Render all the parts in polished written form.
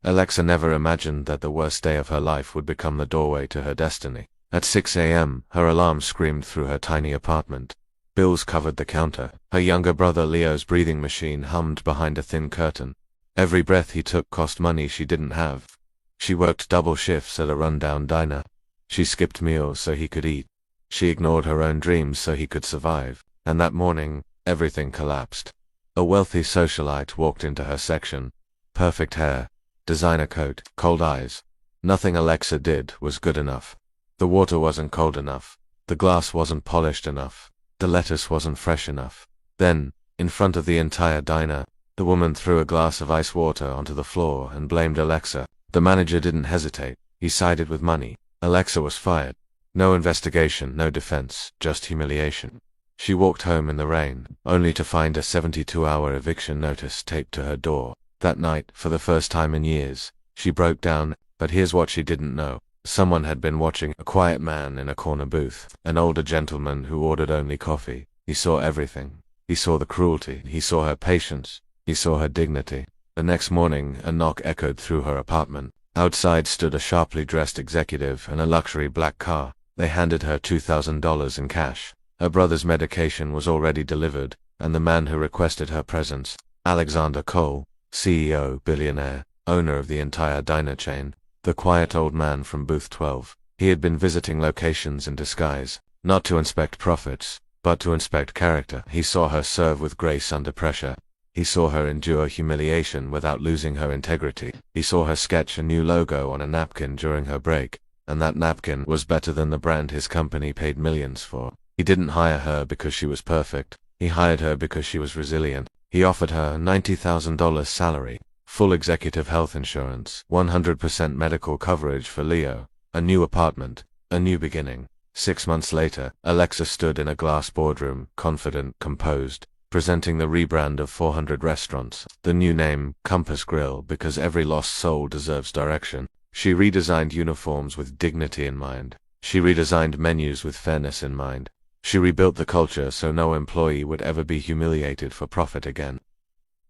Alexa never imagined that the worst day of her life would become the doorway to her destiny. At 6 a.m., her alarm screamed through her tiny apartment. Bills covered the counter. Her younger brother Leo's breathing machine hummed behind a thin curtain. Every breath he took cost money she didn't have. She worked double shifts at a rundown diner. She skipped meals so he could eat. She ignored her own dreams so he could survive. And that morning, everything collapsed. A wealthy socialite walked into her section. Perfect hair, designer coat, cold eyes. Nothing Alexa did was good enough. The water wasn't cold enough. The glass wasn't polished enough. The lettuce wasn't fresh enough. Then, in front of the entire diner, the woman threw a glass of ice water onto the floor and blamed Alexa. The manager didn't hesitate. He sided with money. Alexa was fired. No investigation, no defense, just humiliation. She walked home in the rain, only to find a 72-hour eviction notice taped to her door. That night, for the first time in years, she broke down, but here's what she didn't know. Someone had been watching. A quiet man in a corner booth, an older gentleman who ordered only coffee. He saw everything. He saw the cruelty. He saw her patience. He saw her dignity. The next morning, a knock echoed through her apartment. Outside stood a sharply dressed executive in a luxury black car. They handed her $2,000 in cash. Her brother's medication was already delivered, and the man who requested her presence, Alexander Cole, CEO, Billionaire, owner of the entire diner chain, the quiet old man from booth 12. He had been visiting locations in disguise, not to inspect profits, but to inspect character. He saw her serve with grace under pressure. He saw her endure humiliation without losing her integrity. He saw her sketch a new logo on a napkin during her break, and that napkin was better than the brand his company paid millions for. He didn't hire her because she was perfect. He hired her because she was resilient. He offered her a $90,000 salary, full executive health insurance, 100% medical coverage for Leo, a new apartment, a new beginning. 6 months later, Alexa stood in a glass boardroom, confident, composed, presenting the rebrand of 400 restaurants, the new name, Compass Grill, because every lost soul deserves direction. She redesigned uniforms with dignity in mind. She redesigned menus with fairness in mind. She rebuilt the culture so no employee would ever be humiliated for profit again.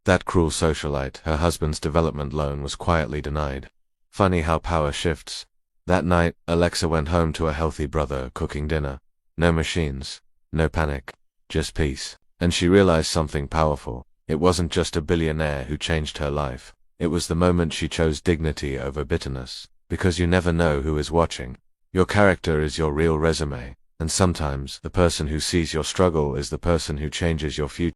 That cruel socialite, her husband's development loan was quietly denied. Funny how power shifts. That night, Alexa went home to a healthy brother cooking dinner. No machines, no panic, just peace. And she realized something powerful. It wasn't just a billionaire who changed her life. It was the moment she chose dignity over bitterness. Because you never know who is watching. Your character is your real resume. And sometimes, the person who sees your struggle is the person who changes your future.